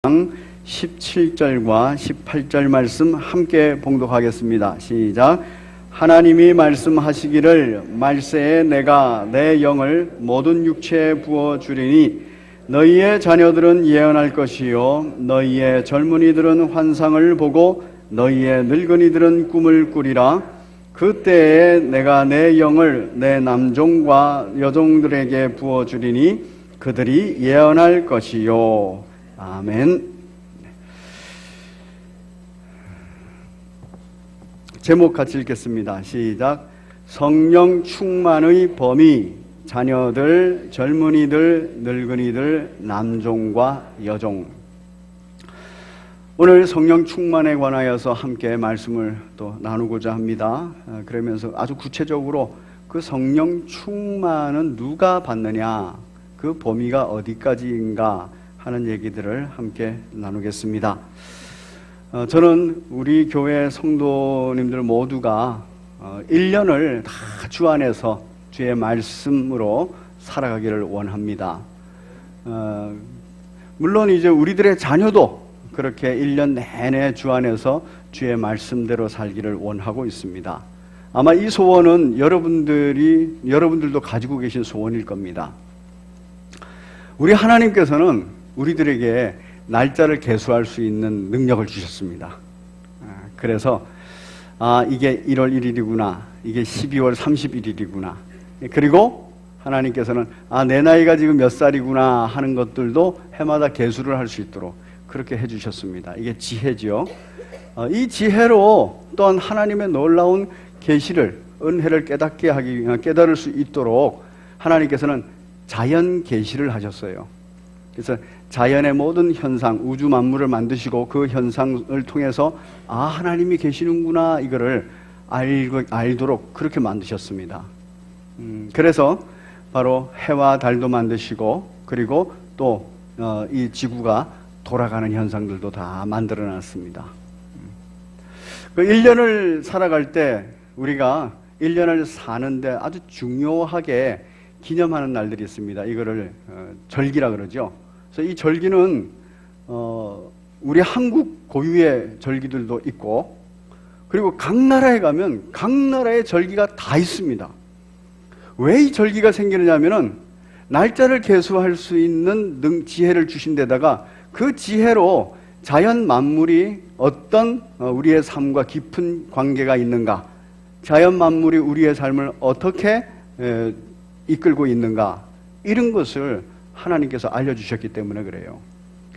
17절과 18절 말씀 함께 봉독하겠습니다. 시작. 하나님이 말씀하시기를 말세에 내가 내 영을 모든 육체에 부어주리니 너희의 자녀들은 예언할 것이요 너희의 젊은이들은 환상을 보고 너희의 늙은이들은 꿈을 꾸리라. 그때에 내가 내 영을 내 남종과 여종들에게 부어주리니 그들이 예언할 것이요. 아멘. 제목 같이 읽겠습니다. 시작. 성령 충만의 범위, 자녀들, 젊은이들, 늙은이들, 남종과 여종. 오늘 성령 충만에 관하여서 함께 말씀을 또 나누고자 합니다. 그러면서 아주 구체적으로 그 성령 충만은 누가 받느냐, 그 범위가 어디까지인가 하는 얘기들을 함께 나누겠습니다. 저는 우리 교회 성도님들 모두가 1년을 다 주 안에서 주의 말씀으로 살아가기를 원합니다. 물론 이제 우리들의 자녀도 그렇게 1년 내내 주 안에서 주의 말씀대로 살기를 원하고 있습니다. 아마 이 소원은 여러분들도 가지고 계신 소원일 겁니다. 우리 하나님께서는 우리들에게 날짜를 계수할 수 있는 능력을 주셨습니다. 그래서 이게 1월 1일이구나, 이게 12월 31일이구나, 그리고 하나님께서는 내 나이가 지금 몇 살이구나 하는 것들도 해마다 계수를 할 수 있도록 그렇게 해주셨습니다. 이게 지혜죠. 이 지혜로 또한 하나님의 놀라운 계시를, 은혜를 깨달을 수 있도록 하나님께서는 자연 계시를 하셨어요. 그래서 자연의 모든 현상, 우주 만물을 만드시고 그 현상을 통해서 하나님이 계시는구나 이거를 알도록 그렇게 만드셨습니다. 그래서 바로 해와 달도 만드시고 그리고 또 이 지구가 돌아가는 현상들도 다 만들어놨습니다. 그 1년을 살아갈 때 우리가 1년을 사는데 아주 중요하게 기념하는 날들이 있습니다. 이거를 절기라 그러죠. 그래서 이 절기는 우리 한국 고유의 절기들도 있고, 그리고 각 나라에 가면 각 나라의 절기가 다 있습니다. 왜 이 절기가 생기느냐면은 날짜를 계수할 수 있는 지혜를 주신 데다가 그 지혜로 자연 만물이 어떤 우리의 삶과 깊은 관계가 있는가, 자연 만물이 우리의 삶을 어떻게 이끌고 있는가, 이런 것을 하나님께서 알려주셨기 때문에 그래요.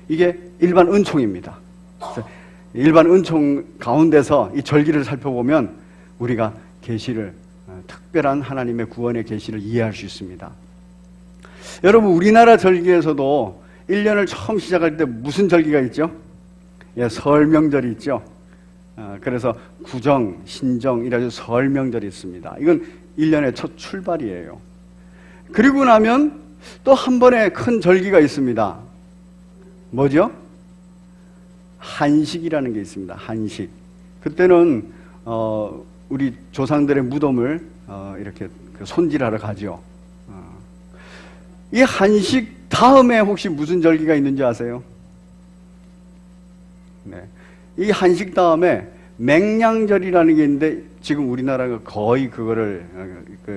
이게 일반 은총입니다. 일반 은총 가운데서 이 절기를 살펴보면 우리가 계시를, 특별한 하나님의 구원의 계시를 이해할 수 있습니다. 여러분, 우리나라 절기에서도 1년을 처음 시작할 때 무슨 절기가 있죠? 설 명절이 있죠. 그래서 구정, 신정 이라고 설 명절이 있습니다. 이건 1년의 첫 출발이에요. 그리고 나면 또 한 번의 큰 절기가 있습니다. 뭐죠? 한식이라는 게 있습니다. 한식. 그때는 우리 조상들의 무덤을 이렇게 손질하러 가죠. 이 한식 다음에 혹시 무슨 절기가 있는지 아세요? 네. 이 한식 다음에 맹량절이라는 게 있는데 지금 우리나라가 거의 그거를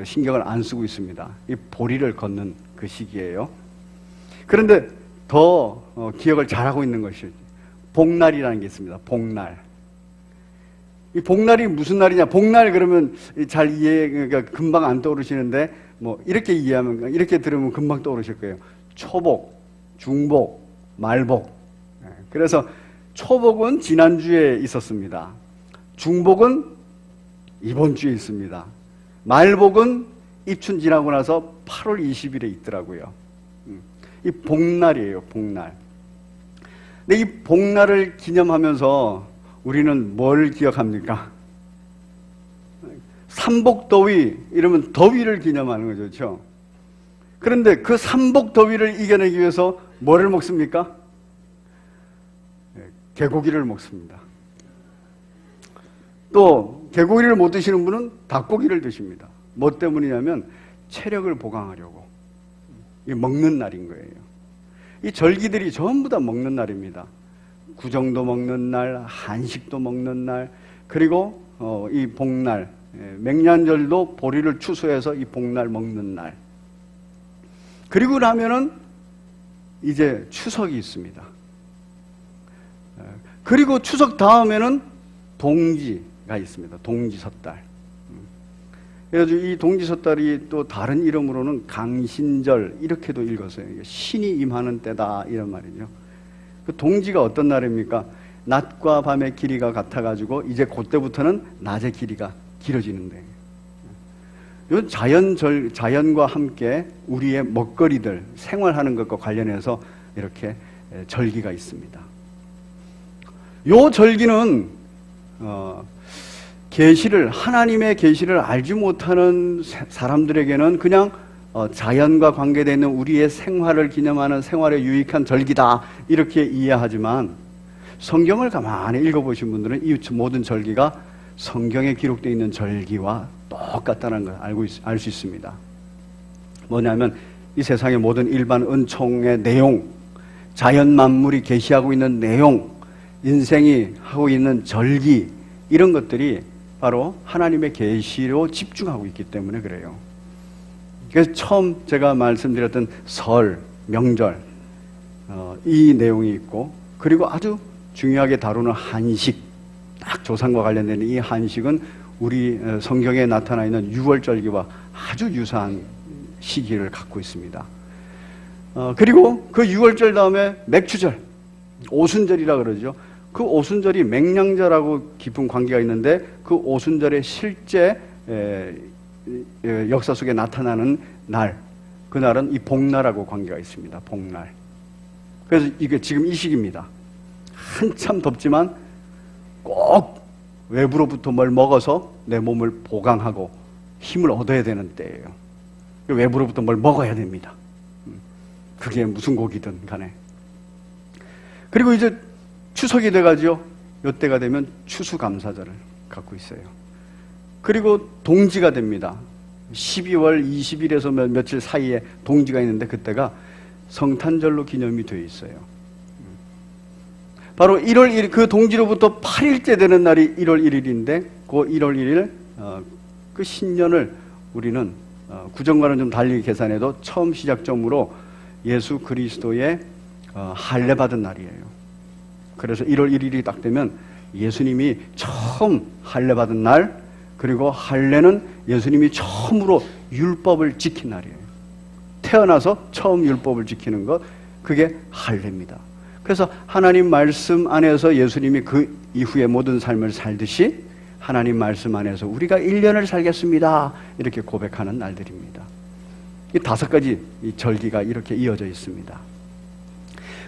신경을 안 쓰고 있습니다. 이 보리를 걷는 그 시기예요. 그런데 더 기억을 잘하고 있는 것이 복날이라는 게 있습니다. 복날. 이 복날이 무슨 날이냐? 복날 그러면 잘 그러니까 금방 안 떠오르시는데 이렇게 이해하면, 이렇게 들으면 금방 떠오르실 거예요. 초복, 중복, 말복. 그래서 초복은 지난주에 있었습니다. 중복은 이번 주에 있습니다. 말복은 입춘 지나고 나서 8월 20일에 있더라고요. 이 복날이에요, 복날. 근데 이 복날을 기념하면서 우리는 뭘 기억합니까? 삼복더위, 이러면 더위를 기념하는 거죠, 그렇죠? 그런데 그 삼복더위를 이겨내기 위해서 뭐를 먹습니까? 개고기를 먹습니다. 또 개고기를 못 드시는 분은 닭고기를 드십니다. 뭐 때문이냐면 체력을 보강하려고. 이게 먹는 날인 거예요. 이 절기들이 전부 다 먹는 날입니다. 구정도 먹는 날, 한식도 먹는 날, 그리고 이 복날, 맹년절도 보리를 추수해서 이 복날 먹는 날. 그리고 나면은 이제 추석이 있습니다. 그리고 추석 다음에는 동지가 있습니다. 동지섣달. 그래서 이 동지섣달이 또 다른 이름으로는 강신절 이렇게도 읽었어요. 신이 임하는 때다 이런 말이죠. 그 동지가 어떤 날입니까? 낮과 밤의 길이가 같아가지고 이제 그때부터는 낮의 길이가 길어지는데, 이 자연과 함께 우리의 먹거리들 생활하는 것과 관련해서 이렇게 절기가 있습니다. 요 절기는 계시를, 하나님의 계시를 알지 못하는 사람들에게는 그냥 자연과 관계되어 있는 우리의 생활을 기념하는 생활에 유익한 절기다 이렇게 이해하지만, 성경을 가만히 읽어보신 분들은 이 모든 절기가 성경에 기록되어 있는 절기와 똑같다는 걸 알 수 있습니다. 뭐냐면 이 세상의 모든 일반 은총의 내용, 자연 만물이 계시하고 있는 내용, 인생이 하고 있는 절기, 이런 것들이 바로 하나님의 계시로 집중하고 있기 때문에 그래요. 그래서 처음 제가 말씀드렸던 설, 명절, 이 내용이 있고, 그리고 아주 중요하게 다루는 한식, 딱 조상과 관련된 이 한식은 우리 성경에 나타나 있는 유월절기와 아주 유사한 시기를 갖고 있습니다. 그리고 그 유월절 다음에 맥추절, 오순절이라 그러죠. 그 오순절이 맹량절하고 깊은 관계가 있는데, 그 오순절의 실제 역사 속에 나타나는 날, 그날은 이 복날하고 관계가 있습니다. 복날. 그래서 이게 지금 이 시기입니다. 한참 덥지만 꼭 외부로부터 뭘 먹어서 내 몸을 보강하고 힘을 얻어야 되는 때예요. 외부로부터 뭘 먹어야 됩니다. 그게 무슨 고기든 간에. 그리고 이제 추석이 돼가지고 이때가 되면 추수감사절을 갖고 있어요. 그리고 동지가 됩니다. 12월 20일에서 며칠 사이에 동지가 있는데, 그때가 성탄절로 기념이 되어 있어요. 바로 1월 1일, 그 동지로부터 8일째 되는 날이 1월 1일인데, 그 1월 1일 그 신년을 우리는 구정과는 좀 달리 계산해도 처음 시작점으로 예수 그리스도의 할례 받은 날이에요. 그래서 1월 1일이 딱 되면 예수님이 처음 할례 받은 날, 그리고 할례는 예수님이 처음으로 율법을 지킨 날이에요. 태어나서 처음 율법을 지키는 것, 그게 할례입니다. 그래서 하나님 말씀 안에서 예수님이 그 이후의 모든 삶을 살듯이 하나님 말씀 안에서 우리가 1년을 살겠습니다 이렇게 고백하는 날들입니다. 이 5가지 이 절기가 이렇게 이어져 있습니다.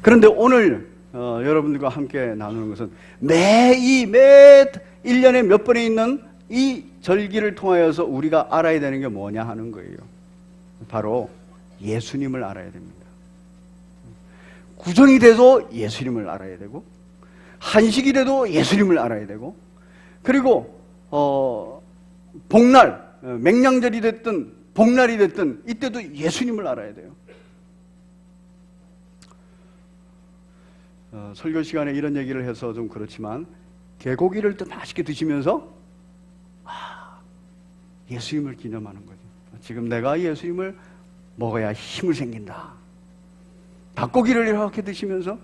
그런데 오늘 여러분들과 함께 나누는 것은 매 1년에 몇 번에 있는 이 절기를 통하여서 우리가 알아야 되는 게 뭐냐 하는 거예요. 바로 예수님을 알아야 됩니다. 구정이 돼도 예수님을 알아야 되고, 한식이 돼도 예수님을 알아야 되고, 그리고 복날, 맹량절이 됐든 복날이 됐든 이때도 예수님을 알아야 돼요. 설교 시간에 이런 얘기를 해서 좀 그렇지만, 개고기를 또 맛있게 드시면서 예수님을 기념하는 거죠. 지금 내가 예수님을 먹어야 힘을 생긴다. 닭고기를 이렇게 드시면서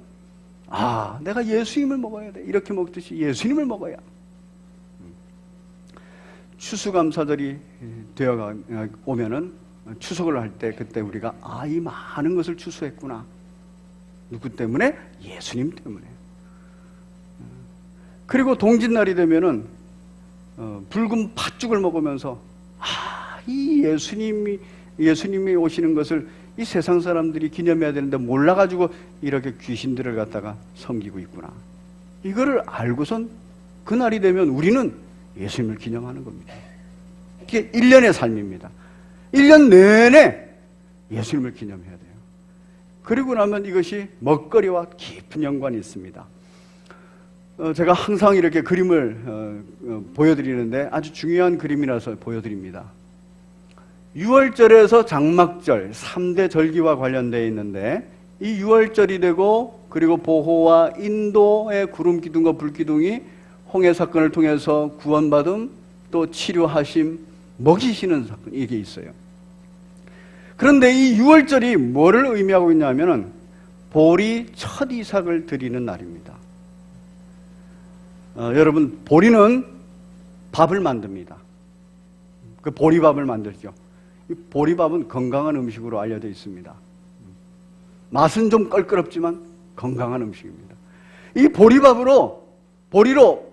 내가 예수님을 먹어야 돼. 이렇게 먹듯이 예수님을 먹어야. 추수감사절이 되어 오면은 추석을 할 때, 그때 우리가 이 많은 것을 추수했구나. 누구 때문에? 예수님 때문에. 그리고 동짓날이 되면은 붉은 팥죽을 먹으면서 이 예수님이 오시는 것을 이 세상 사람들이 기념해야 되는데 몰라가지고 이렇게 귀신들을 갖다가 섬기고 있구나. 이거를 알고선 그날이 되면 우리는 예수님을 기념하는 겁니다. 이게 1년의 삶입니다. 1년 내내 예수님을 기념해야 돼요. 그리고 나면 이것이 먹거리와 깊은 연관이 있습니다. 제가 항상 이렇게 그림을 보여드리는데 아주 중요한 그림이라서 보여드립니다. 6월절에서 장막절 3대 절기와 관련되어 있는데, 이 유월절이 되고 그리고 보호와 인도의 구름 기둥과 불 기둥이 홍해 사건을 통해서 구원받음 또 치료하심 먹이시는 사건 이게 있어요. 그런데 이 유월절이 뭐를 의미하고 있냐면은 보리 첫 이삭을 드리는 날입니다. 여러분 보리는 밥을 만듭니다. 그 보리밥을 만들죠. 이 보리밥은 건강한 음식으로 알려져 있습니다. 맛은 좀 껄끄럽지만 건강한 음식입니다. 이 보리로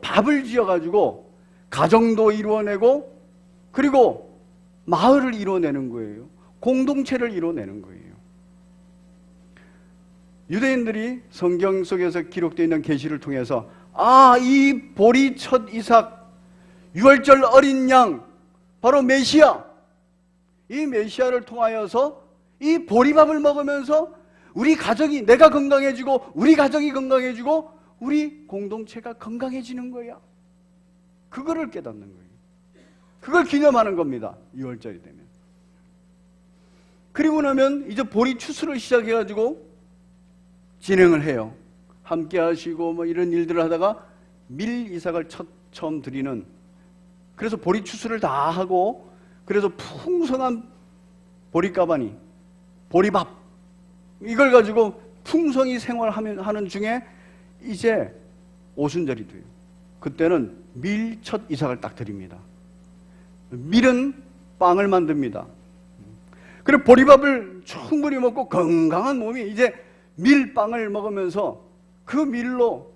밥을 지어가지고 가정도 이루어내고 그리고 마을을 이루어내는 거예요. 공동체를 이루어내는 거예요. 유대인들이 성경 속에서 기록되어 있는 계시를 통해서 이 보리 첫 이삭 유월절 어린 양 바로 메시아, 이 메시아를 통하여서 이 보리밥을 먹으면서 우리 가정이 내가 건강해지고 우리 가정이 건강해지고 우리 공동체가 건강해지는 거야. 그거를 깨닫는 거예요. 그걸 기념하는 겁니다. 6월절이 되면. 그리고 나면 이제 보리 추수를 시작해가지고 진행을 해요. 함께 하시고 뭐 이런 일들을 하다가 밀 이삭을 처음 드리는, 그래서 보리 추수를 다 하고 그래서 풍성한 보리가바니 보리밥 이걸 가지고 풍성히 생활하는 중에 이제 오순절이 돼요. 그때는 밀 첫 이삭을 딱 드립니다. 밀은 빵을 만듭니다. 그리고 보리밥을 충분히 먹고 건강한 몸이 이제 밀빵을 먹으면서 그 밀로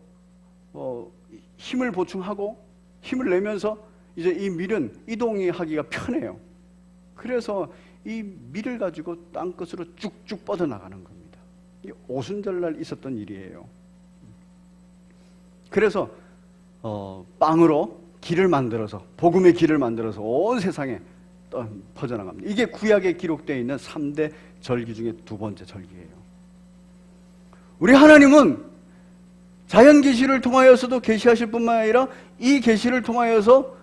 힘을 보충하고 힘을 내면서 이제 이 밀은 이동이 하기가 편해요. 그래서 이 밀을 가지고 땅끝으로 쭉쭉 뻗어나가는 겁니다. 이 오순절날 있었던 일이에요. 그래서 빵으로 길을 만들어서 복음의 길을 만들어서 온 세상에 퍼져나갑니다. 이게 구약에 기록되어 있는 3대 절기 중에 두 번째 절기예요. 우리 하나님은 자연 계시를 통하여서도 계시하실 뿐만 아니라 이 계시를 통하여서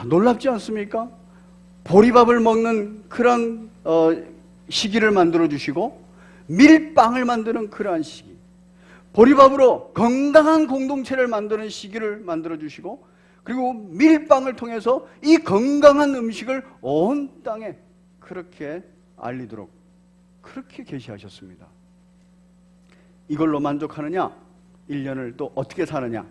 놀랍지 않습니까? 보리밥을 먹는 그런 시기를 만들어 주시고 밀빵을 만드는 그러한 시기, 보리밥으로 건강한 공동체를 만드는 시기를 만들어 주시고 그리고 밀빵을 통해서 이 건강한 음식을 온 땅에 그렇게 알리도록 그렇게 계시하셨습니다. 이걸로 만족하느냐? 1년을 또 어떻게 사느냐?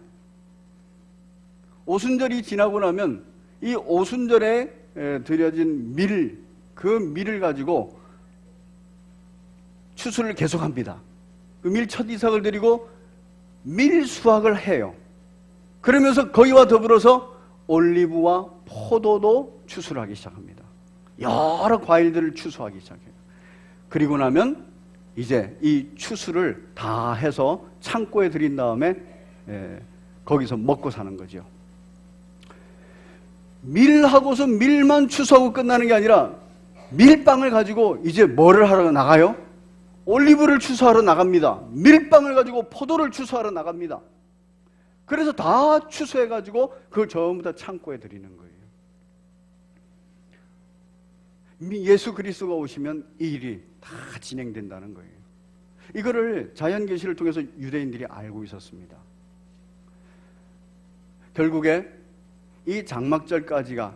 오순절이 지나고 나면 이 오순절에 드려진 밀, 그 밀을 가지고 추수를 계속합니다. 그 밀 첫 이삭을 드리고 밀 수확을 해요. 그러면서 거기와 더불어서 올리브와 포도도 추수를 하기 시작합니다. 여러 과일들을 추수하기 시작해요. 그리고 나면 이제 이 추수를 다 해서 창고에 들인 다음에 거기서 먹고 사는 거죠. 밀하고서 밀만 추수하고 끝나는 게 아니라 밀빵을 가지고 이제 뭐를 하러 나가요? 올리브를 추수하러 나갑니다. 밀빵을 가지고 포도를 추수하러 나갑니다. 그래서 다 추수해가지고 그걸 전부 다 창고에 드리는 거예요. 예수 그리스도가 오시면 이 일이 다 진행된다는 거예요. 이거를 자연계시를 통해서 유대인들이 알고 있었습니다. 결국에 이 장막절까지가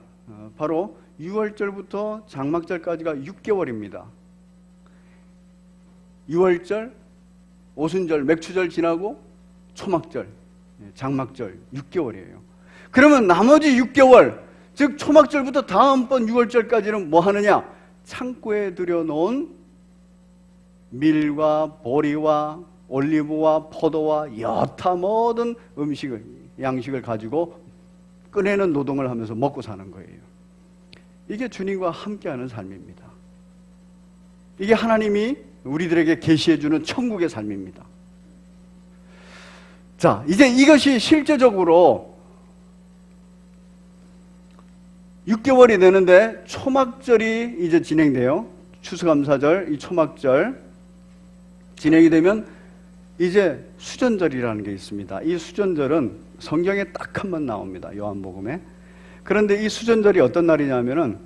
바로 6월절부터 장막절까지가 6개월입니다. 6월절, 오순절, 맥추절 지나고 초막절, 장막절 6개월이에요. 그러면 나머지 6개월, 즉 초막절부터 다음번 6월절까지는 뭐 하느냐? 창고에 들여놓은 밀과 보리와 올리브와 포도와 여타 모든 음식을, 양식을 가지고 꺼내는 노동을 하면서 먹고 사는 거예요. 이게 주님과 함께하는 삶입니다. 이게 하나님이 우리들에게 계시해주는 천국의 삶입니다. 자, 이제 이것이 실제적으로 6개월이 되는데 초막절이 이제 진행돼요. 추수감사절, 이 초막절 진행이 되면 이제 수전절이라는 게 있습니다. 이 수전절은 성경에 딱 한 번 나옵니다. 요한복음에. 그런데 이 수전절이 어떤 날이냐면은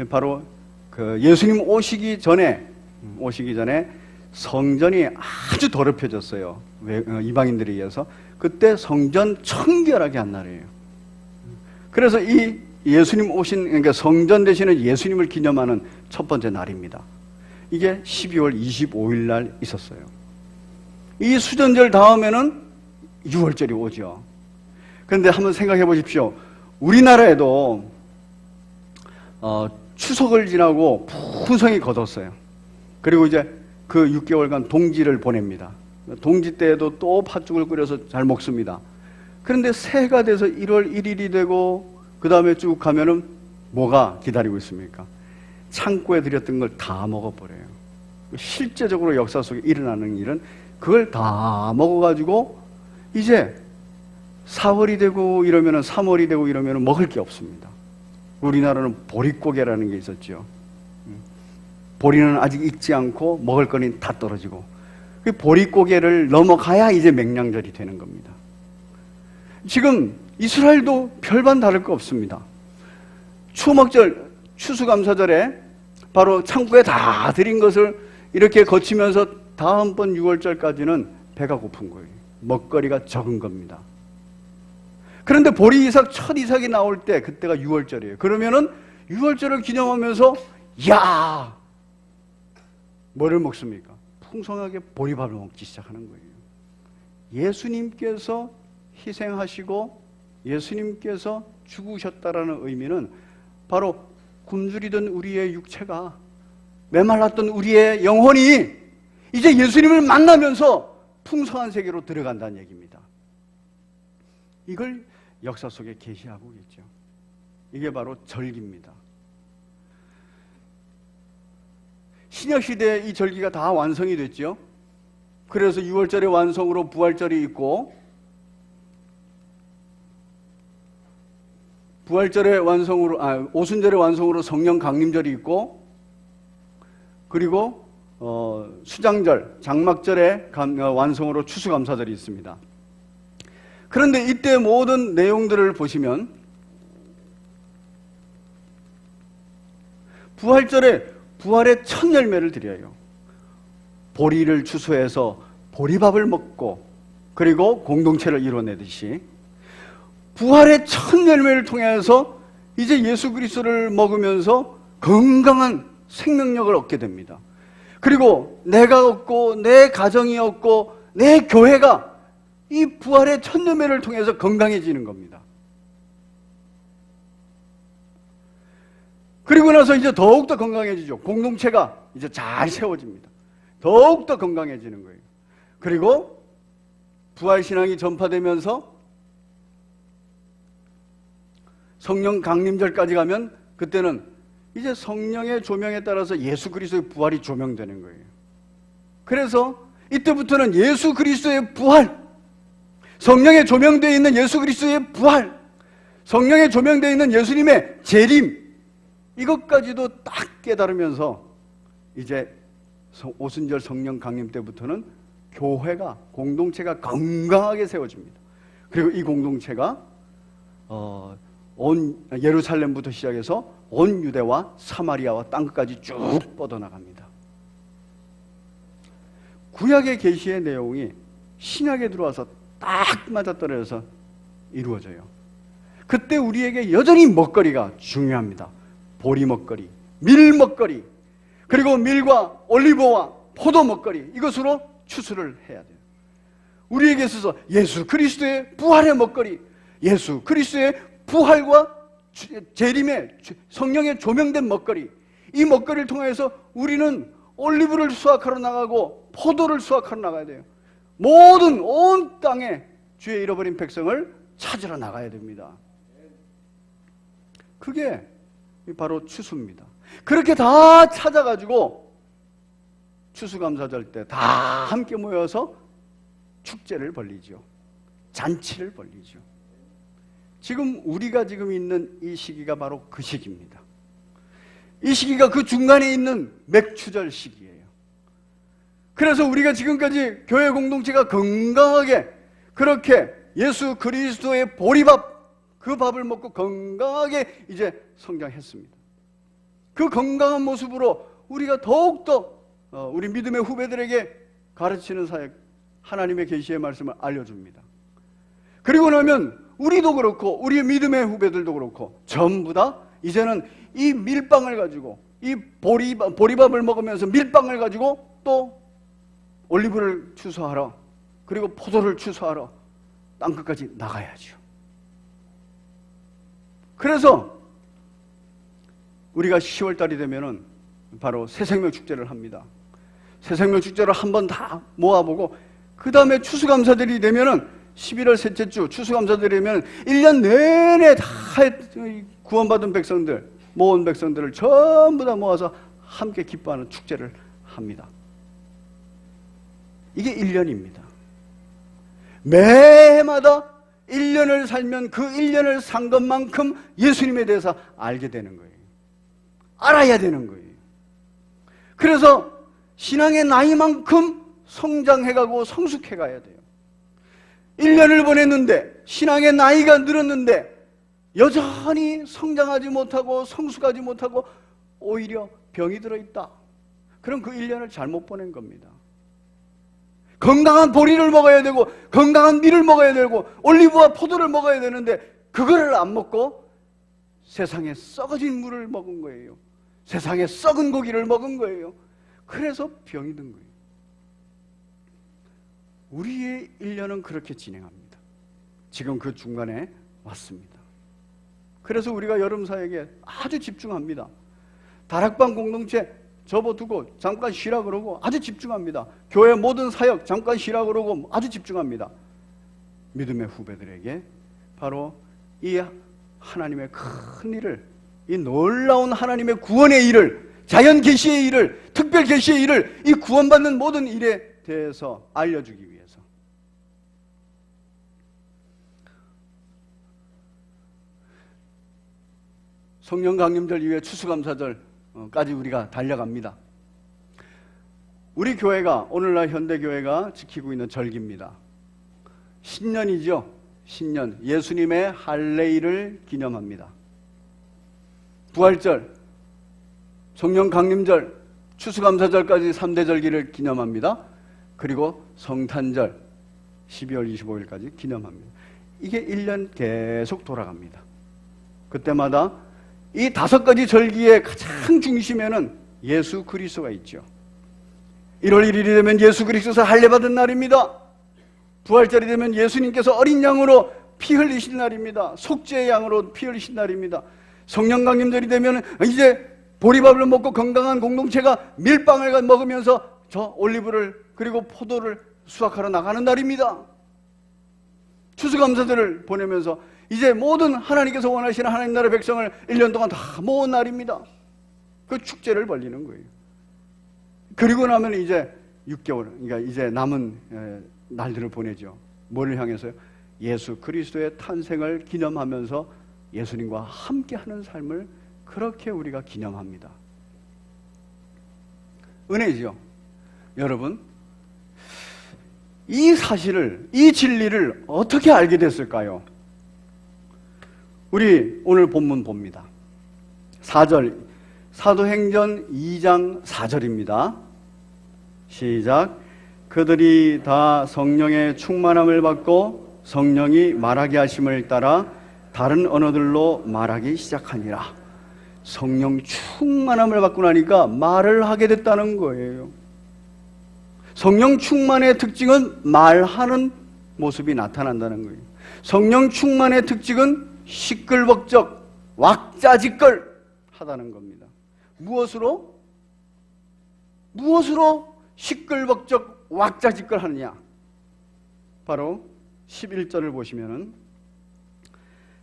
바로 그 예수님 오시기 전에 성전이 아주 더럽혀졌어요. 이방인들에 의해서. 그때 성전 청결하게 한 날이에요. 그래서 이 예수님 오신, 그러니까 성전 되시는 예수님을 기념하는 첫 번째 날입니다. 이게 12월 25일 날 있었어요. 이 수전절 다음에는 6월절이 오죠. 그런데 한번 생각해 보십시오. 우리나라에도 추석을 지나고 풍성이 걷었어요. 그리고 이제 그 6개월간 동지를 보냅니다. 동지 때에도 또 팥죽을 끓여서 잘 먹습니다. 그런데 새해가 돼서 1월 1일이 되고 그 다음에 쭉 가면은 뭐가 기다리고 있습니까? 창고에 들였던 걸 다 먹어버려요. 실제적으로 역사 속에 일어나는 일은 그걸 다 먹어가지고 이제 4월이 되고 이러면은 3월이 되고 이러면은 먹을 게 없습니다. 우리나라는 보릿고개라는 게 있었죠. 보리는 아직 익지 않고 먹을 거는 다 떨어지고 그 보릿고개를 넘어가야 이제 맹량절이 되는 겁니다. 지금 이스라엘도 별반 다를 거 없습니다. 추목절, 추수감사절에 바로 창고에 다 들인 것을 이렇게 거치면서 다음번 6월절까지는 배가 고픈 거예요. 먹거리가 적은 겁니다. 그런데 보리 이삭, 첫 이삭이 나올 때 그때가 6월절이에요. 그러면은 6월절을 기념하면서 야, 뭐를 먹습니까? 풍성하게 보리밥을 먹기 시작하는 거예요. 예수님께서 희생하시고 예수님께서 죽으셨다라는 의미는 바로 굶주리던 우리의 육체가, 메말랐던 우리의 영혼이 이제 예수님을 만나면서 풍성한 세계로 들어간다는 얘기입니다. 이걸 역사 속에 계시하고 있죠. 이게 바로 절기입니다. 신약시대에 이 절기가 다 완성이 됐죠. 그래서 6월절의 완성으로 부활절이 있고, 부활절의 완성으로, 오순절의 완성으로 성령 강림절이 있고, 그리고 수장절, 장막절의 완성으로 추수감사절이 있습니다. 그런데 이때 모든 내용들을 보시면 부활절에 부활의 첫 열매를 드려요. 보리를 추수해서 보리밥을 먹고 그리고 공동체를 이뤄내듯이 부활의 첫 열매를 통해서 이제 예수 그리스도를 먹으면서 건강한 생명력을 얻게 됩니다. 그리고 내가 얻고 내 가정이 얻고 내 교회가 이 부활의 첫 열매를 통해서 건강해지는 겁니다. 그리고 나서 이제 더욱더 건강해지죠. 공동체가 이제 잘 세워집니다. 더욱더 건강해지는 거예요. 그리고 부활신앙이 전파되면서 성령 강림절까지 가면 그때는 이제 성령의 조명에 따라서 예수 그리스도의 부활이 조명되는 거예요. 그래서 이때부터는 예수 그리스도의 부활, 성령에 조명되어 있는 예수 그리스도의 부활, 성령에 조명되어 있는 예수님의 재림, 이것까지도 딱 깨달으면서 이제 오순절 성령 강림 때부터는 교회가, 공동체가 건강하게 세워집니다. 그리고 이 공동체가 온 예루살렘부터 시작해서 온 유대와 사마리아와 땅끝까지 쭉 뻗어나갑니다. 구약의 계시의 내용이 신약에 들어와서 딱 맞아떨어져서 이루어져요. 그때 우리에게 여전히 먹거리가 중요합니다. 보리 먹거리, 밀 먹거리, 그리고 밀과 올리브와 포도 먹거리, 이것으로 추수를 해야 돼요. 우리에게 있어서 예수 그리스도의 부활의 먹거리, 예수 그리스도의 부활과 재림의 성령의 조명된 먹거리, 이 먹거리를 통해서 우리는 올리브를 수확하러 나가고 포도를 수확하러 나가야 돼요. 모든 온 땅에 주의 잃어버린 백성을 찾으러 나가야 됩니다. 그게 바로 추수입니다. 그렇게 다 찾아가지고 추수감사절 때 다 함께 모여서 축제를 벌리죠. 잔치를 벌리죠. 지금 우리가 지금 있는 이 시기가 바로 그 시기입니다. 이 시기가 그 중간에 있는 맥추절 시기예요. 그래서 우리가 지금까지 교회 공동체가 건강하게 그렇게 예수 그리스도의 보리밥, 그 밥을 먹고 건강하게 이제 성장했습니다. 그 건강한 모습으로 우리가 더욱더 우리 믿음의 후배들에게 가르치는 사역, 하나님의 계시의 말씀을 알려줍니다. 그리고 나면 우리도 그렇고 우리 믿음의 후배들도 그렇고 전부 다 이제는 이 밀빵을 가지고, 이 보리밥을 먹으면서 밀빵을 가지고 또 올리브를 추수하러, 그리고 포도를 추수하러 땅끝까지 나가야죠. 그래서 우리가 10월달이 되면은 바로 새생명 축제를 합니다. 새생명 축제를 한번 다 모아보고, 그 다음에 추수감사들이 되면은 11월 셋째 주 추수감사들이 되면 1년 내내 다 구원받은 백성들, 모은 백성들을 전부 다 모아서 함께 기뻐하는 축제를 합니다. 이게 1년입니다. 매해마다 1년을 살면 그 1년을 산 것만큼 예수님에 대해서 알게 되는 거예요. 알아야 되는 거예요. 그래서 신앙의 나이만큼 성장해가고 성숙해가야 돼요. 1년을 보냈는데 신앙의 나이가 늘었는데 여전히 성장하지 못하고 성숙하지 못하고 오히려 병이 들어있다. 그럼 그 1년을 잘못 보낸 겁니다. 건강한 보리를 먹어야 되고 건강한 밀을 먹어야 되고 올리브와 포도를 먹어야 되는데 그거를 안 먹고 세상에 썩어진 물을 먹은 거예요. 세상에 썩은 고기를 먹은 거예요. 그래서 병이 든 거예요. 우리의 1년은 그렇게 진행합니다. 지금 그 중간에 왔습니다. 그래서 우리가 여름 사역에 아주 집중합니다. 다락방 공동체 접어두고 잠깐 쉬라 그러고 아주 집중합니다. 교회 모든 사역 잠깐 쉬라 그러고 아주 집중합니다. 믿음의 후배들에게 바로 이 하나님의 큰 일을, 이 놀라운 하나님의 구원의 일을, 자연 계시의 일을, 특별 계시의 일을, 이 구원받는 모든 일에 대해서 알려주기 위해서. 성령 강림절 이후에 추수감사절까지 우리가 달려갑니다. 우리 교회가, 오늘날 현대교회가 지키고 있는 절기입니다. 신년이죠. 신년, 예수님의 할례일을 기념합니다. 부활절, 성령 강림절, 추수감사절까지 3대 절기를 기념합니다. 그리고 성탄절 12월 25일까지 기념합니다. 이게 1년 계속 돌아갑니다. 그때마다 이 5가지 절기의 가장 중심에는 예수 그리스도가 있죠. 1월 1일이 되면 예수 그리스도에서 할례받은 날입니다. 부활절이 되면 예수님께서 어린 양으로 피 흘리신 날입니다. 속죄의 양으로 피 흘리신 날입니다. 성령 강림절이 되면 이제 보리밥을 먹고 건강한 공동체가 밀빵을 먹으면서 저 올리브를 그리고 포도를 수확하러 나가는 날입니다. 추수감사들을 보내면서 이제 모든 하나님께서 원하시는 하나님 나라의 백성을 1년 동안 다 모은 날입니다. 그 축제를 벌리는 거예요. 그리고 나면 이제 6개월, 그러니까 이제 남은 날들을 보내죠. 뭐를 향해서요? 예수 그리스도의 탄생을 기념하면서 예수님과 함께하는 삶을 그렇게 우리가 기념합니다. 은혜죠. 여러분, 이 사실을, 이 진리를 어떻게 알게 됐을까요? 우리 오늘 본문 봅니다. 4절, 사도행전 2장 4절입니다. 시작. 그들이 다 성령의 충만함을 받고 성령이 말하게 하심을 따라 다른 언어들로 말하기 시작하니라. 성령 충만함을 받고 나니까 말을 하게 됐다는 거예요. 성령 충만의 특징은 말하는 모습이 나타난다는 거예요. 성령 충만의 특징은 시끌벅적, 왁자지껄 하다는 겁니다. 무엇으로 시끌벅적, 왁자지껄 하느냐? 바로 11절을 보시면은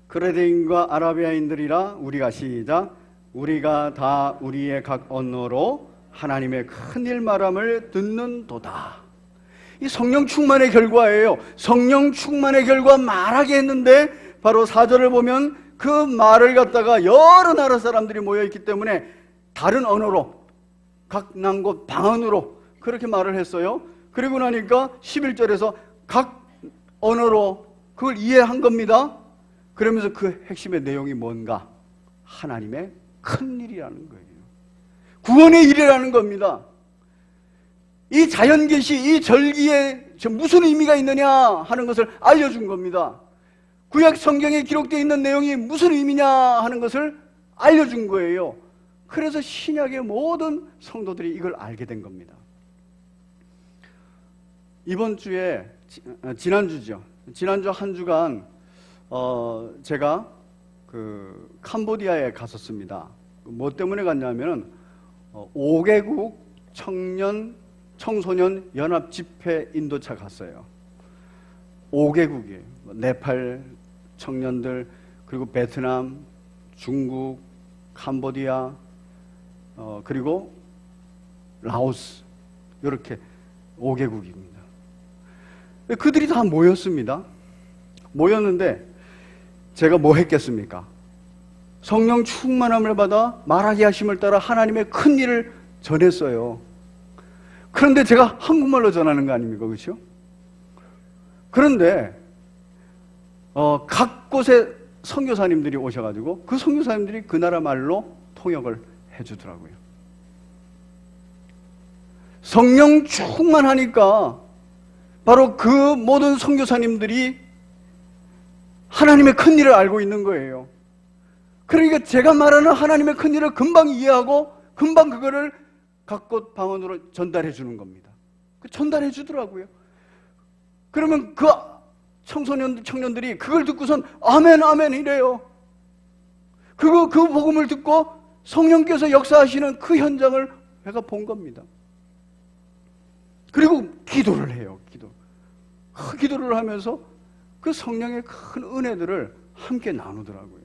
그레데인과 아라비아인들이라 우리가 시작. 우리가 다 우리의 각 언어로 하나님의 큰일 말함을 듣는도다. 이 성령 충만의 결과예요. 성령 충만의 결과 말하게 했는데 바로 4절을 보면 그 말을 갖다가 여러 나라 사람들이 모여있기 때문에 다른 언어로, 각 난곳 방언으로 그렇게 말을 했어요. 그리고 나니까 11절에서 각 언어로 그걸 이해한 겁니다. 그러면서 그 핵심의 내용이 뭔가? 하나님의 큰 일이라는 거예요. 구원의 일이라는 겁니다. 이 자연계시, 이 절기에 무슨 의미가 있느냐 하는 것을 알려준 겁니다. 구약 성경에 기록되어 있는 내용이 무슨 의미냐 하는 것을 알려준 거예요. 그래서 신약의 모든 성도들이 이걸 알게 된 겁니다. 이번 주에, 지난주죠. 지난주 한 주간 제가 캄보디아에 갔었습니다. 뭐 때문에 갔냐면은 5개국 청소년 연합 집회 인도차 갔어요. 5개국이에요. 네팔 청년들, 그리고 베트남, 중국, 캄보디아, 그리고 라오스, 이렇게 5개국입니다. 그들이 다 모였습니다. 모였는데 제가 뭐 했겠습니까? 성령 충만함을 받아 말하게 하심을 따라 하나님의 큰 일을 전했어요. 그런데 제가 한국말로 전하는 거 아닙니까? 그렇죠? 그런데 각 곳에 선교사님들이 오셔가지고 그 선교사님들이 그 나라 말로 통역을 해주더라고요. 성령 충만하니까 바로 그 모든 선교사님들이 하나님의 큰 일을 알고 있는 거예요. 그러니까 제가 말하는 하나님의 큰 일을 금방 이해하고 금방 그거를 각 곳 방언으로 전달해 주는 겁니다. 전달해 주더라고요. 그러면 그 청년들이 그걸 듣고선 아멘 아멘 이래요. 그 복음을 듣고 성령께서 역사하시는 그 현장을 제가 본 겁니다. 그리고 기도를 해요. 기도를 하면서 그 성령의 큰 은혜들을 함께 나누더라고요.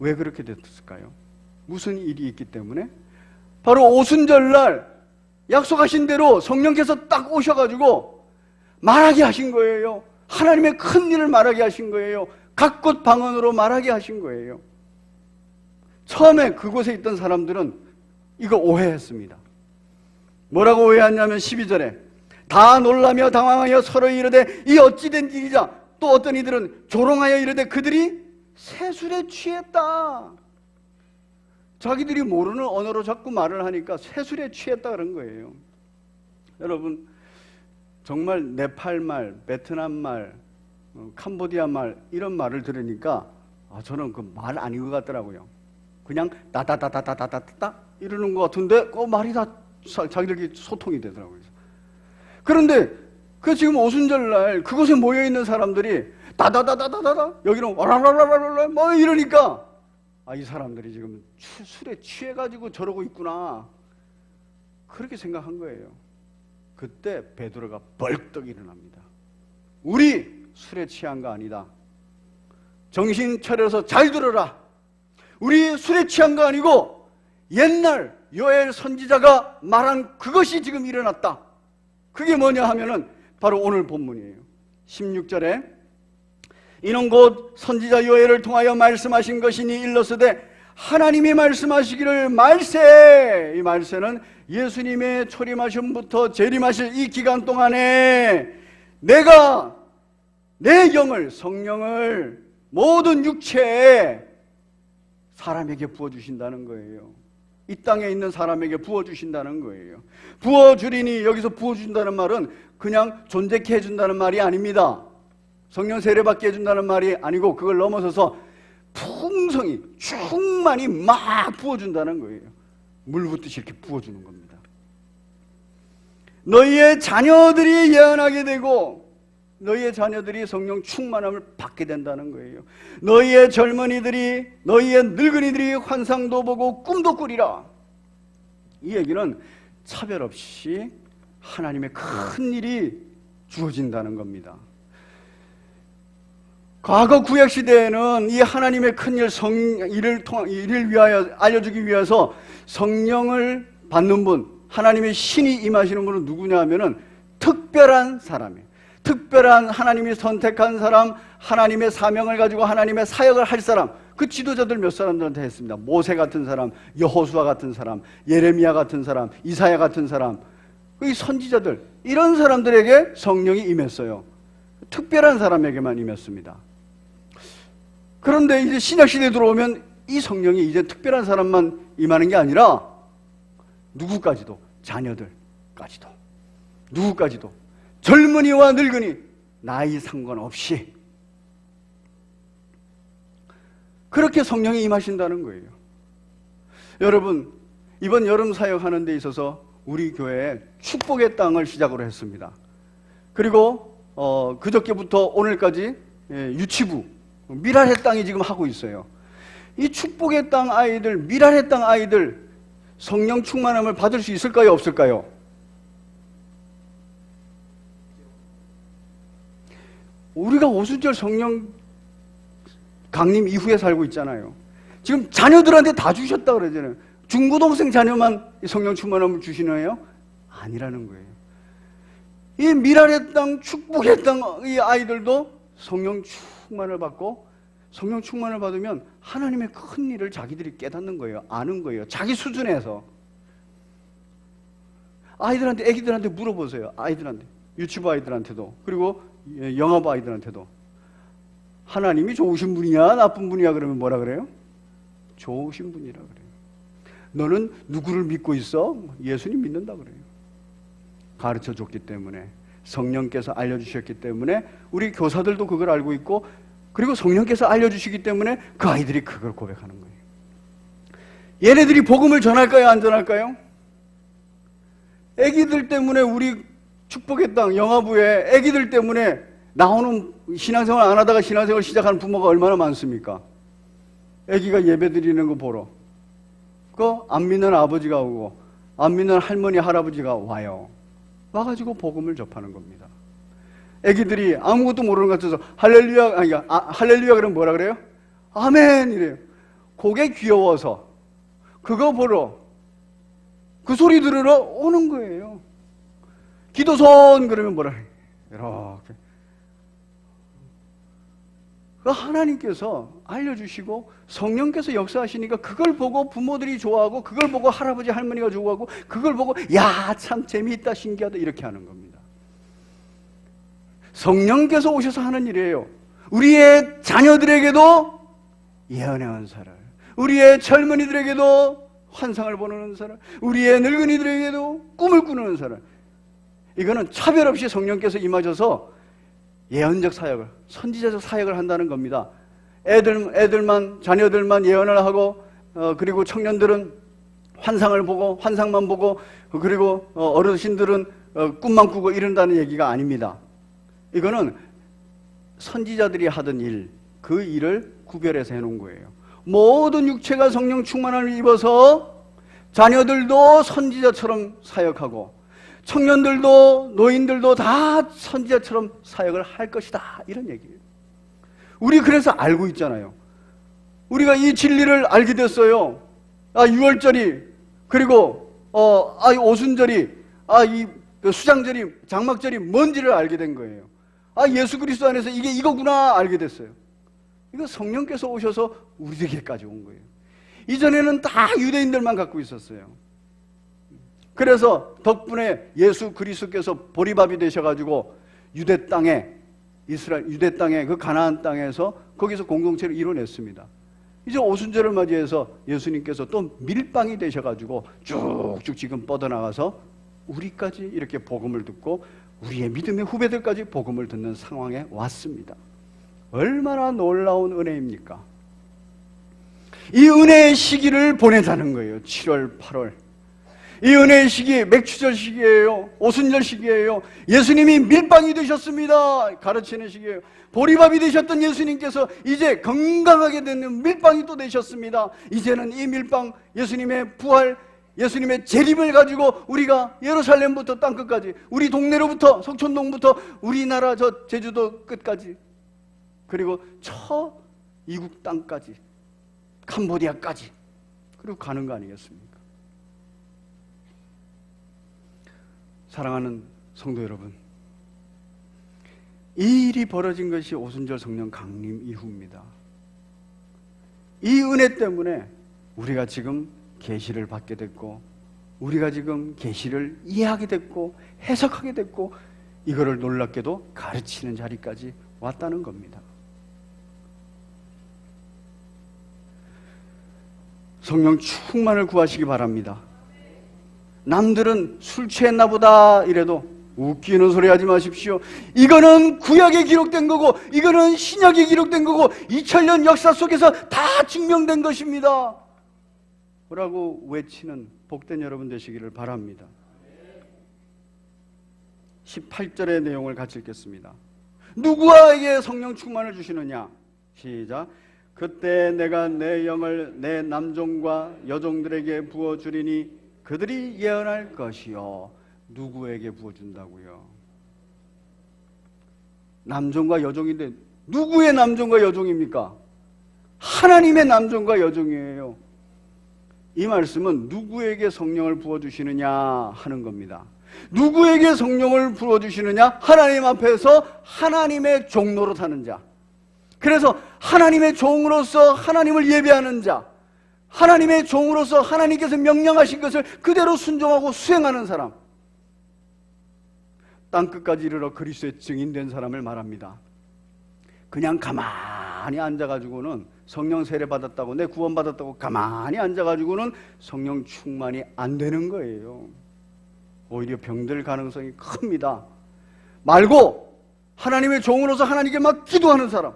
왜 그렇게 됐을까요? 무슨 일이 있기 때문에? 바로 오순절날 약속하신 대로 성령께서 딱 오셔가지고 말하게 하신 거예요. 하나님의 큰 일을 말하게 하신 거예요. 각 곳 방언으로 말하게 하신 거예요. 처음에 그곳에 있던 사람들은 이거 오해했습니다. 뭐라고 오해했냐면 12절에 다 놀라며 당황하여 서로 이르되 이 어찌된 일이자, 또 어떤 이들은 조롱하여 이르되 그들이 세술에 취했다. 자기들이 모르는 언어로 자꾸 말을 하니까 세술에 취했다 그런 거예요. 여러분, 정말 네팔 말, 베트남 말, 캄보디아 말 이런 말을 들으니까 저는 그 말 아닌 것 같더라고요. 그냥 따다다다다다다다 이러는 것 같은데 그 말이 다 자기들끼리 소통이 되더라고요. 그런데 그 지금 오순절날 그곳에 모여있는 사람들이 다다다다다다 여기는 와라라라라라 뭐 이러니까 이 사람들이 지금 술에 취해가지고 저러고 있구나 그렇게 생각한 거예요. 그때 베드로가 벌떡 일어납니다. 우리 술에 취한 거 아니다. 정신 차려서 잘 들어라. 우리 술에 취한 거 아니고 옛날 요엘 선지자가 말한 그것이 지금 일어났다. 그게 뭐냐 하면은 바로 오늘 본문이에요. 16절에 이는 곧 선지자 요엘을 통하여 말씀하신 것이니 일러스되 하나님이 말씀하시기를 말세. 이 말세는 예수님의 초림하심부터 재림하실 이 기간 동안에 내가 내 영을, 성령을 모든 육체에 사람에게 부어주신다는 거예요. 이 땅에 있는 사람에게 부어주신다는 거예요. 부어주리니 여기서 부어준다는 말은 그냥 존재케 해준다는 말이 아닙니다. 성령 세례받게 해준다는 말이 아니고 그걸 넘어서서 풍성히 충만히 막 부어준다는 거예요. 물 붓듯이 이렇게 부어주는 겁니다. 너희의 자녀들이 예언하게 되고 너희의 자녀들이 성령 충만함을 받게 된다는 거예요. 너희의 젊은이들이, 너희의 늙은이들이 환상도 보고 꿈도 꾸리라. 이 얘기는 차별 없이 하나님의 큰 일이 주어진다는 겁니다. 과거 구약시대에는 이 하나님의 큰 일을 위하여 알려주기 위해서 성령을 받는 분, 하나님의 신이 임하시는 분은 누구냐 하면은 특별한 사람이에요. 특별한 하나님이 선택한 사람, 하나님의 사명을 가지고 하나님의 사역을 할 사람, 그 지도자들 몇 사람들한테 했습니다. 모세 같은 사람, 여호수아 같은 사람, 예레미야 같은 사람, 이사야 같은 사람, 이 선지자들, 이런 사람들에게 성령이 임했어요. 특별한 사람에게만 임했습니다. 그런데 이제 신약시대에 들어오면 이 성령이 이제 특별한 사람만 임하는 게 아니라 누구까지도, 자녀들까지도, 누구까지도, 젊은이와 늙은이 나이 상관없이 그렇게 성령이 임하신다는 거예요. 여러분, 이번 여름 사역하는 데 있어서 우리 교회에 축복의 땅을 시작으로 했습니다. 그리고 그저께부터 오늘까지 유치부 미랄의 땅이 지금 하고 있어요. 이 축복의 땅 아이들, 미랄의 땅 아이들 성령 충만함을 받을 수 있을까요, 없을까요? 우리가 오순절 성령 강림 이후에 살고 있잖아요. 지금 자녀들한테 다 주셨다 그러잖아요. 중고등생 자녀만 성령 충만함을 주시나요? 아니라는 거예요. 이 미랄의 땅, 축복의 땅 이 아이들도 성령 충만을 받고, 성령 충만을 받으면 하나님의 큰 일을 자기들이 깨닫는 거예요. 아는 거예요. 자기 수준에서. 아이들한테, 애기들한테 물어보세요. 아이들한테, 유치부 아이들한테도, 그리고 영아부 아이들한테도. 하나님이 좋으신 분이냐 나쁜 분이야 그러면 뭐라 그래요? 좋으신 분이라 그래요. 너는 누구를 믿고 있어? 예수님 믿는다 그래요. 가르쳐 줬기 때문에, 성령께서 알려주셨기 때문에, 우리 교사들도 그걸 알고 있고, 그리고 성령께서 알려주시기 때문에 그 아이들이 그걸 고백하는 거예요. 얘네들이 복음을 전할까요, 안 전할까요? 애기들 때문에, 우리 축복의 땅 영아부에 애기들 때문에 나오는, 신앙생활 안 하다가 신앙생활 시작하는 부모가 얼마나 많습니까? 애기가 예배 드리는 거 보러 그 안 믿는 아버지가 오고 안 믿는 할머니 할아버지가 와요. 와가지고 복음을 접하는 겁니다. 애기들이 아무것도 모르는 것 같아서 할렐루야, 아니, 할렐루야 그러면 뭐라 그래요? 아멘 이래요. 그게 귀여워서 그거 보러, 그 소리 들으러 오는 거예요. 기도손 그러면 뭐라 그래요? 이렇게. 하나님께서 알려주시고 성령께서 역사하시니까 그걸 보고 부모들이 좋아하고, 그걸 보고 할아버지 할머니가 좋아하고, 그걸 보고 야 참 재미있다 신기하다 이렇게 하는 겁니다. 성령께서 오셔서 하는 일이에요. 우리의 자녀들에게도 예언의 은사를, 우리의 젊은이들에게도 환상을 보는 은사를, 우리의 늙은이들에게도 꿈을 꾸는 은사를, 이거는 차별 없이 성령께서 임하셔서 예언적 사역을, 선지자적 사역을 한다는 겁니다. 애들만, 자녀들만 예언을 하고, 그리고 청년들은 환상을 보고, 환상만 보고, 그리고 어르신들은 꿈만 꾸고 이런다는 얘기가 아닙니다. 이거는 선지자들이 하던 일, 그 일을 구별해서 해놓은 거예요. 모든 육체가 성령 충만함을 입어서 자녀들도 선지자처럼 사역하고, 청년들도 노인들도 다 선지자처럼 사역을 할 것이다, 이런 얘기예요. 우리 그래서 알고 있잖아요. 우리가 이 진리를 알게 됐어요. 유월절이, 그리고 오순절이, 이 수장절이, 장막절이 뭔지를 알게 된 거예요. 예수 그리스도 안에서 이게 이거구나 알게 됐어요. 이거 성령께서 오셔서 우리에게까지 온 거예요. 이전에는 다 유대인들만 갖고 있었어요. 그래서 덕분에 예수 그리스도께서 보리밥이 되셔가지고 유대 땅에, 이스라엘 유대 땅에, 그 가나안 땅에서 거기서 공동체를 이뤄냈습니다. 이제 오순절을 맞이해서 예수님께서 또 밀빵이 되셔가지고 쭉쭉 지금 뻗어나가서 우리까지 이렇게 복음을 듣고 우리의 믿음의 후배들까지 복음을 듣는 상황에 왔습니다. 얼마나 놀라운 은혜입니까? 이 은혜의 시기를 보내자는 거예요. 7월, 8월. 이 은혜의 시기, 맥추절 시기예요. 오순절 시기예요. 예수님이 밀빵이 되셨습니다. 가르치는 시기예요. 보리밥이 되셨던 예수님께서 이제 건강하게 되는 밀빵이 또 되셨습니다. 이제는 이 밀빵, 예수님의 부활, 예수님의 재림을 가지고 우리가 예루살렘부터 땅끝까지, 우리 동네로부터, 석촌동부터 우리나라 저 제주도 끝까지, 그리고 저 이국 땅까지, 캄보디아까지, 그리고 가는 거 아니겠습니까? 사랑하는 성도 여러분, 이 일이 벌어진 것이 오순절 성령 강림 이후입니다. 이 은혜 때문에 우리가 지금 계시를 받게 됐고, 우리가 지금 계시를 이해하게 됐고 해석하게 됐고, 이거를 놀랍게도 가르치는 자리까지 왔다는 겁니다. 성령 충만을 구하시기 바랍니다. 남들은 술 취했나 보다 이래도 웃기는 소리 하지 마십시오. 이거는 구약에 기록된 거고 이거는 신약에 기록된 거고 2000년 역사 속에서 다 증명된 것입니다 라고 외치는 복된 여러분 되시기를 바랍니다. 18절의 내용을 같이 읽겠습니다. 누구에게 성령 충만을 주시느냐? 시작. 그때 내가 내 영을 내 남종과 여종들에게 부어주리니 그들이 예언할 것이요. 누구에게 부어준다고요? 남종과 여종인데 누구의 남종과 여종입니까? 하나님의 남종과 여종이에요. 이 말씀은 누구에게 성령을 부어주시느냐 하는 겁니다. 누구에게 성령을 부어주시느냐? 하나님 앞에서 하나님의 종로로 사는 자. 그래서 하나님의 종으로서 하나님을 예배하는 자, 하나님의 종으로서 하나님께서 명령하신 것을 그대로 순종하고 수행하는 사람, 땅끝까지 이르러 그리스도의 증인된 사람을 말합니다. 그냥 가만히 앉아가지고는 성령 세례 받았다고 내 구원 받았다고 가만히 앉아가지고는 성령 충만이 안 되는 거예요. 오히려 병들 가능성이 큽니다. 말고 하나님의 종으로서 하나님께 막 기도하는 사람,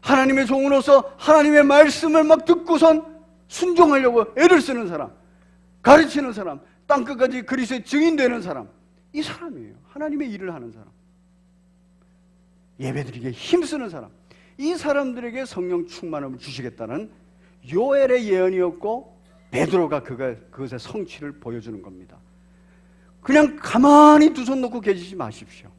하나님의 종으로서 하나님의 말씀을 막 듣고선 순종하려고 애를 쓰는 사람, 가르치는 사람, 땅끝까지 그리스도의 증인되는 사람, 이 사람이에요. 하나님의 일을 하는 사람, 예배드리기에 힘쓰는 사람, 이 사람들에게 성령 충만함을 주시겠다는 요엘의 예언이었고 베드로가 그것의 성취를 보여주는 겁니다. 그냥 가만히 두 손 놓고 계시지 마십시오.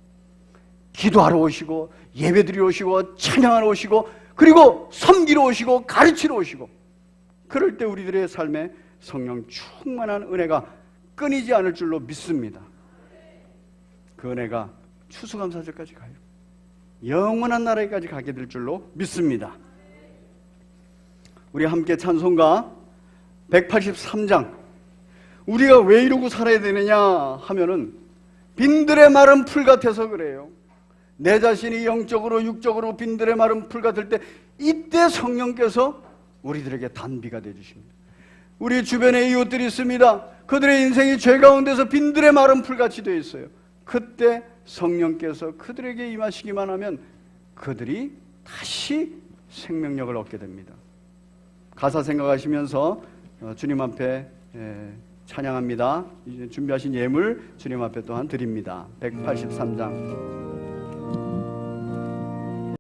기도하러 오시고 예배드리러 오시고 찬양하러 오시고 그리고 섬기러 오시고 가르치러 오시고, 그럴 때 우리들의 삶에 성령 충만한 은혜가 끊이지 않을 줄로 믿습니다. 그 은혜가 추수감사절까지 가요. 영원한 나라에까지 가게 될 줄로 믿습니다. 우리 함께 찬송가 183장, 우리가 왜 이러고 살아야 되느냐 하면은 빈들의 마른 풀 같아서 그래요. 내 자신이 영적으로 육적으로 빈들의 마른 풀 같을 때 이때 성령께서 우리들에게 단비가 되어주십니다. 우리 주변에 이웃들이 있습니다. 그들의 인생이 죄 가운데서 빈들의 마른 풀같이 되어 있어요. 그때 성령께서 그들에게 임하시기만 하면 그들이 다시 생명력을 얻게 됩니다. 가사 생각하시면서 주님 앞에 찬양합니다. 이제 준비하신 예물 주님 앞에 또한 드립니다. 183장